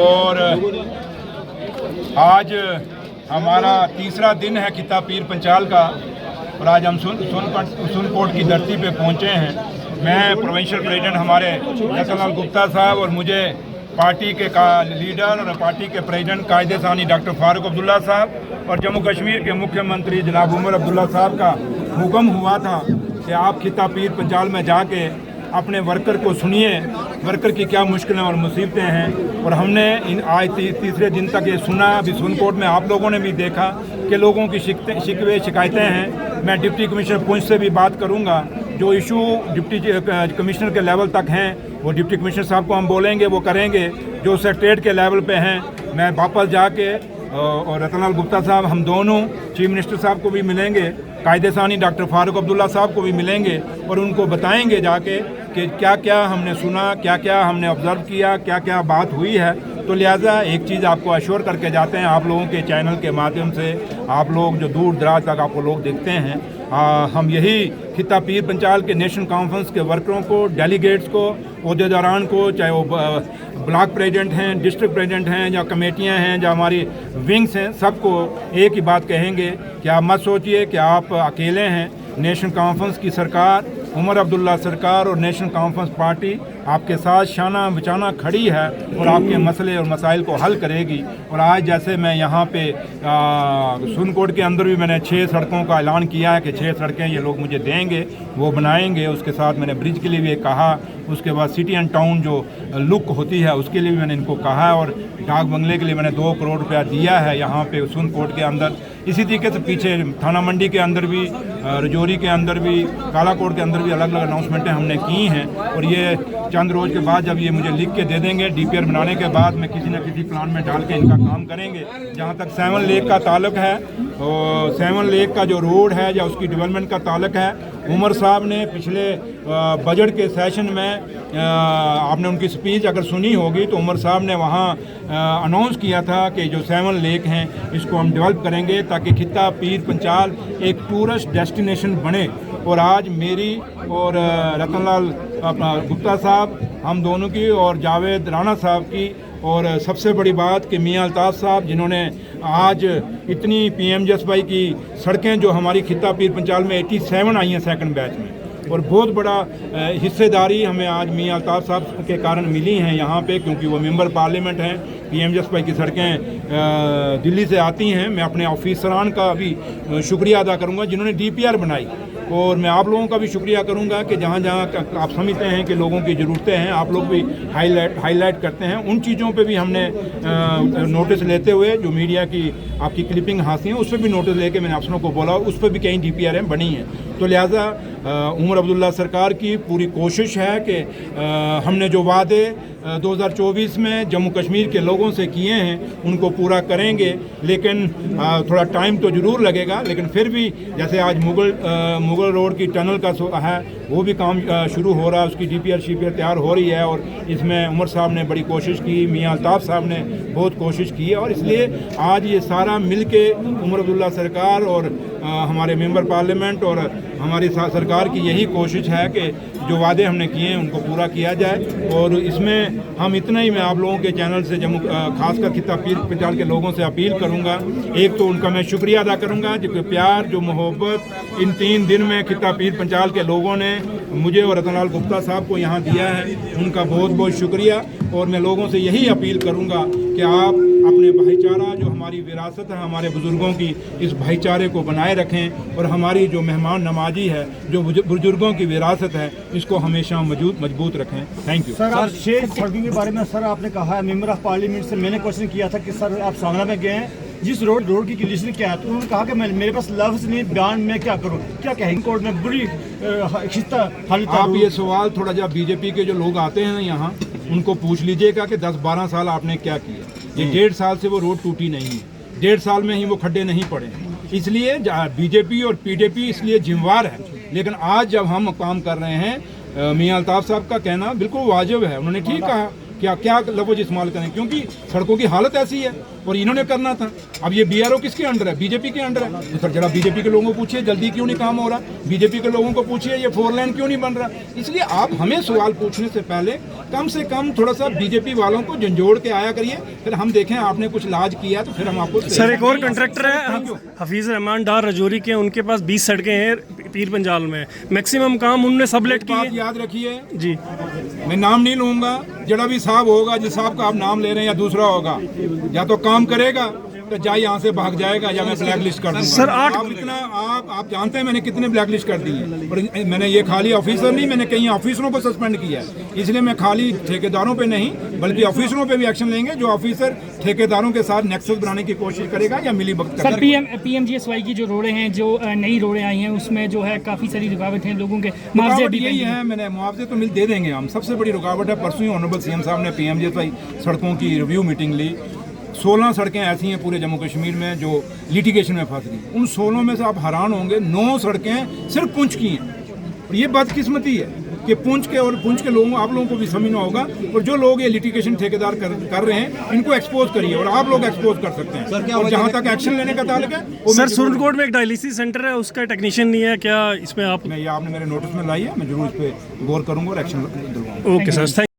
और आज हमारा तीसरा दिन है खिता पीर पंचाल का और आज हम सुनकोट की धरती पे पहुंचे हैं। मैं प्रोविंशियल प्रेसिडेंट हमारे रतनलाल गुप्ता साहब और मुझे पार्टी के लीडर और पार्टी के प्रेसिडेंट कायदे सानी डॉक्टर फारूक अब्दुल्ला साहब और जम्मू कश्मीर के मुख्यमंत्री जनाब उमर अब्दुल्ला साहब का हुक्म हुआ था कि आप खिता पीर पंचाल में जाके अपने वर्कर को सुनिए, वर्कर की क्या मुश्किलें और मुसीबतें हैं। और हमने आज तीसरे दिन तक ये सुना। अभी सुनकोट में आप लोगों ने भी देखा कि लोगों की शिकवे शिकायतें हैं। मैं डिप्टी कमिश्नर पुंछ से भी बात करूंगा। जो इशू डिप्टी कमिश्नर के लेवल तक हैं वो डिप्टी कमिश्नर साहब को हम बोलेंगे, वो करेंगे। जो सेक्रेटरीट के लेवल पे हैं मैं वापस जाके और रतनलाल गुप्ता साहब हम दोनों चीफ मिनिस्टर साहब को भी मिलेंगे, कायदे सानी डॉक्टर फारूक अब्दुल्ला साहब को भी मिलेंगे और उनको बताएंगे जाके कि क्या क्या हमने सुना, क्या क्या हमने ऑब्जर्व किया, क्या क्या बात हुई है। तो लिहाजा एक चीज़ आपको अश्योर करके जाते हैं, आप लोगों के चैनल के माध्यम से आप लोग जो दूर दराज तक आपको लोग देखते हैं, हम यही खिता पीर पंचाल के नेशनल कॉन्फ्रेंस के वर्करों को, डेलीगेट्स को, अहदेदारान को, चाहे वो ब्लॉक प्रेसिडेंट हैं, डिस्ट्रिक्ट प्रेसिडेंट हैं या कमेटियां हैं या हमारी विंग्स हैं, सबको एक ही बात कहेंगे कि आप मत सोचिए कि आप अकेले हैं। नेशनल कॉन्फ्रेंस की सरकार, उमर अब्दुल्ला सरकार और नेशनल कॉन्फ्रेंस पार्टी आपके साथ शाना बचाना खड़ी है और आपके मसले और मसाइल को हल करेगी। और आज जैसे मैं यहाँ पे सुनकोट के अंदर भी मैंने 6 सड़कों का ऐलान किया है कि 6 सड़कें ये लोग मुझे देंगे, वो बनाएंगे। उसके साथ मैंने ब्रिज के लिए भी कहा, उसके बाद सिटी एंड टाउन जो लुक होती है उसके लिए भी मैंने इनको कहा है और डाक बंगले के लिए मैंने 2 करोड़ रुपया दिया है यहाँ पे सुनकोट के अंदर। इसी तरीके से पीछे थाना मंडी के अंदर भी, रजौरी के अंदर भी, कालाकोट के अंदर भी अलग अलग अनाउंसमेंटें हमने की हैं। और ये चंद रोज़ के बाद जब ये मुझे लिख के दे देंगे, डीपीआर बनाने के बाद मैं किसी न किसी प्लान में डाल के इनका काम करेंगे। जहाँ तक 7 लेक का ताल्लुक है, 7 लेक का जो रोड है या उसकी डेवलपमेंट का ताल्लुक है, उमर साहब ने पिछले बजट के सेशन में आपने उनकी स्पीच अगर सुनी होगी तो उमर साहब ने वहाँ अनाउंस किया था कि जो 7 लेक हैं इसको हम डेवलप करेंगे ताकि खिता पीर पंचाल एक टूरिस्ट डेस्टिनेशन बने। और आज मेरी और रतनलाल गुप्ता साहब हम दोनों की और जावेद राणा साहब की और सबसे बड़ी बात कि मियां अल्ताफ़ साहब जिन्होंने आज इतनी PMGSY की सड़कें जो हमारी खिता पीर पंचाल में 87 आई हैं सेकंड बैच में, और बहुत बड़ा हिस्सेदारी हमें आज मियां अल्ताफ़ साहब के कारण मिली हैं यहाँ पे, क्योंकि वो मेंबर पार्लियामेंट हैं। PMGSY की सड़कें दिल्ली से आती हैं। मैं अपने ऑफिसरान का भी शुक्रिया अदा करूँगा जिन्होंने DPR बनाई, और मैं आप लोगों का भी शुक्रिया करूंगा कि जहाँ जहाँ आप समझते हैं कि लोगों की ज़रूरतें हैं आप लोग भी हाईलाइट करते हैं। उन चीज़ों पे भी हमने नोटिस लेते हुए जो मीडिया की आपकी क्लिपिंग हासिल है उस पर भी नोटिस लेके मैंने अफसरों को बोला, उस पर भी कई DPR बनी हैं। तो लिहाजा उमर अब्दुल्ला सरकार की पूरी कोशिश है कि हमने जो वादे 2024 में जम्मू कश्मीर के लोगों से किए हैं उनको पूरा करेंगे। लेकिन थोड़ा टाइम तो ज़रूर लगेगा, लेकिन फिर भी जैसे आज मुगल रोड की टनल का है वो भी काम शुरू हो रहा है, उसकी DPR तैयार हो रही है। और इसमें उमर साहब ने बड़ी कोशिश की, मियां अल्ताफ़ साहब ने बहुत कोशिश की है, और इसलिए आज ये सारा मिल के उमर अब्दुल्ला सरकार और हमारे मेंबर पार्लियामेंट और हमारी सरकार की यही कोशिश है कि जो वादे हमने किए हैं उनको पूरा किया जाए। और इसमें हम इतना ही मैं आप लोगों के चैनल से जम्मू खासकर खिता पीर पंचाल के लोगों से अपील करूंगा। एक तो उनका मैं शुक्रिया अदा करूंगा जो प्यार, जो मोहब्बत इन 3 दिन में खिता पीर पंचाल के लोगों ने मुझे और रतनलाल गुप्ता साहब को यहाँ दिया है, उनका बहुत बहुत शुक्रिया। और मैं लोगों से यही अपील करूंगा कि आप अपने भाईचारा जो हमारी विरासत है हमारे बुजुर्गों की, इस भाईचारे को बनाए रखें और हमारी जो मेहमान नवाजी है, जो बुजुर्गों की विरासत है, इसको हमेशा मजबूत रखें। Thank you sir. शेख सड़कों के बारे में सर आपने कहा है, मेंबर ऑफ पार्लियामेंट से मैंने क्वेश्चन किया था कि सर आप सांगला में गए हैं, जिस रोड की कंडीशन क्या है, तो उन्होंने कहा कि मेरे पास लफ्ज़ नहीं, बयान में क्या करूँ, क्या कहेंगे कोर्ट में बुरी आप ये सवाल थोड़ा जब बीजेपी के जो लोग आते हैं यहाँ उनको पूछ लीजिएगा कि 10-12 साल आपने क्या किया। ये 1.5 साल से वो रोड टूटी नहीं है, 1.5 साल में ही वो खड्डे नहीं पड़े। इसलिए बीजेपी और PDP इसलिए जिम्मेवार है। लेकिन आज जब हम काम कर रहे हैं, मियां अल्ताफ़ साहब का कहना बिल्कुल वाजिब है, उन्होंने ठीक कहा क्या क्या लफ्ज इस्तेमाल करें, क्योंकि सड़कों की हालत ऐसी है और इन्होंने करना था। अब ये बीआरओ किसके अंडर है? बीजेपी के अंडर है। तो सर जरा बीजेपी के लोगों को पूछिए जल्दी क्यों नहीं काम हो रहा, बीजेपी के लोगों को पूछिए ये 4 लेन क्यों नहीं बन रहा। इसलिए आप हमें सवाल पूछने से पहले कम से कम थोड़ा सा बीजेपी वालों को झंझोड़ के आया करिए, फिर हम देखें आपने कुछ लाज किया तो फिर हम आपको। सर एक और कंट्रैक्टर है हफीज़ रहमान डार रजौरी के, उनके पास 20 सड़कें हैं पीर पंजाल में, मैक्सिमम काम उनने सबलेट बात किए। याद रखिए जी मैं नाम नहीं लूंगा, जड़ा भी साहब होगा जिस साहब का आप नाम ले रहे हैं या दूसरा होगा, या तो काम करेगा तो जाए यहाँ से भाग जाएगा या मैं ब्लैक लिस्ट कर दूंगा। सर, आप इतना आप जानते हैं मैंने कितने ब्लैक लिस्ट कर दिए, और मैंने ये खाली ऑफिसर नहीं, मैंने कई ऑफिसरों को सस्पेंड किया है। इसलिए मैं खाली ठेकेदारों पे नहीं बल्कि ऑफिसरों पे भी एक्शन लेंगे जो ऑफिसर ठेकेदारों के साथ नेक्सस बनाने की कोशिश करेगा या मिली भगत सर पीएमजीएसवाई की जो रोडें हैं, जो नई रोडें आई हैं, उसमें जो है काफ़ी सारी रुकावट हैं, लोगों के मुआवजे रुकावट यही है, मैंने मुआवजे तो मिल दे देंगे हम। सबसे बड़ी रुकावट है परसों ही ऑनरेबल सीएम साहब ने पीएमजीएसवाई सड़कों की रिव्यू मीटिंग ली। 16 सड़कें ऐसी हैं पूरे जम्मू कश्मीर में जो लिटिगेशन में फंस गई। उन 16 में से आप हैरान होंगे 9 सड़कें सिर्फ पुंछ की हैं। और ये बदकिस्मती है कि पुंछ के लोगों आप लोगों को भी समझना होगा, और जो लोग ये लिटिगेशन ठेकेदार कर रहे हैं इनको एक्सपोज करिए, और आप लोग एक्सपोज कर सकते हैं। और जहाँ तक एक्शन लेने का ताल्लुक है सर सुरनकोट में एक डायलिसिस सेंटर है, उसका टेक्नीशियन नहीं है क्या, इसमें आप? मैं ये आपने मेरे नोटिस में लाई है, मैं जरूर इस पर गौर करूंगा और एक्शन दिलवाऊंगा। Okay sir.